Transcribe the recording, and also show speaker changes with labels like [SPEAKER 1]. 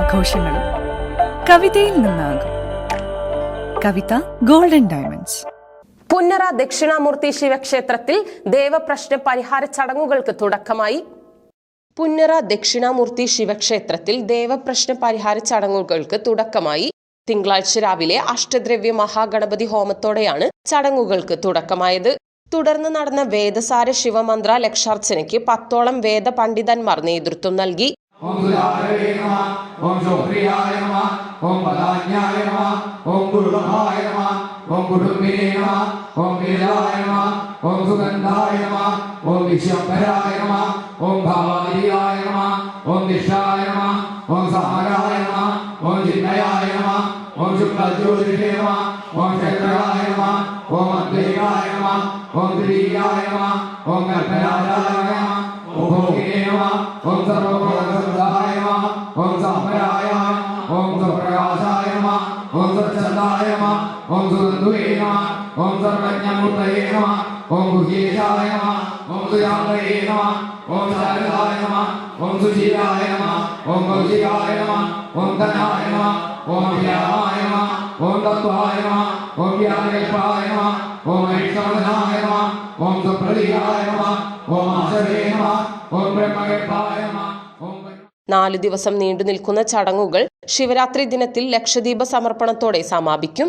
[SPEAKER 1] ആഘോഷങ്ങളും കവിതയിൽ നിന്നാകും. കവിത golden diamonds.
[SPEAKER 2] Punnara Dakshinamurthy ശിവക്ഷേത്രത്തിൽ ദേവപ്രശ്ന പരിഹാര ചടങ്ങുകൾക്ക് തുടക്കമായി. പുന്നറ ദക്ഷിണാമൂർത്തി ശിവക്ഷേത്രത്തിൽ ദേവപ്രശ്ന പരിഹാര ചടങ്ങുകൾക്ക് തുടക്കമായി. തിങ്കളാഴ്ച രാവിലെ അഷ്ടദ്രവ്യ മഹാഗണപതി ഹോമത്തോടെയാണ് ചടങ്ങുകൾക്ക് തുടക്കമായത്. തുടർന്ന് നടന്ന വേദസാര ശിവമന്ത്ര ലക്ഷാർച്ചനയ്ക്ക് 10ഓളം വേദ പണ്ഡിതന്മാർ നേതൃത്വം നൽകി.
[SPEAKER 3] ഓം സുരാരവേ നമഃ, ഓം ശോഭ്രിയായ നമഃ, ഓം പദാന്യായ നമഃ, ഓം ഗുരുവായ നമഃ, ഓം കുടുംബിനേ നമഃ, ഓം വീരായ നമഃ, ഓം സുഗന്ധായ നമഃ, ഓം വിശ്വംഭരായ നമഃ, ഓം ഭാവാരിയായ നമഃ, ഓം ദിശായ നമഃ, ഓം സഹാരായ നമഃ, ഓം ചിന്മയായ നമഃ, ഓം ശുക്ലജ്യോതിഷേ നമഃ, ഓം ചക്രായ നമഃ, ഓം അദ്വൈതായ നമഃ, ഓം ത്രിയായ നമഃ, ഓം കൽപ്പരാജായ നമഃ, ഓം ഭോഗിനേ നമഃ, ഓം സർവപ്രദായ നമഃ, ഓം സാമരായ നമഃ, ഓം സുപ്രകാശായ നമഃ, ഓം സച്ചന്ദായ നമഃ, ഓം സുഗന്ധുവേ നമഃ, ഓം സർവജ്ഞമൂർത്തയേ നമഃ, ഓം ഗുഹ്യേശായ നമഃ, ഓം സുയാമയേ നമഃ, ഓം ശാരദായ നമഃ, ഓം സുശീലായ നമഃ, ഓം കൗശികായ നമഃ, ഓം ധനായ നമഃ, ഓം വ്യാമായ നമഃ, ഓം തത്വായ നമഃ, ഓം വ്യാകേശായ നമഃ, ഓം ഐക്ഷമനായ നമഃ, ഓം സുപ്രതിയായ നമഃ, ഓം ആശവേ നമഃ, ഓം ബ്രഹ്മകേശായ നമഃ.
[SPEAKER 2] 4 ദിവസം നീണ്ടു നിൽക്കുന്ന ചടങ്ങുകൾ ശിവരാത്രി ദിനത്തിൽ ലക്ഷദീപ സമർപ്പണത്തോടെ സമാപിക്കും.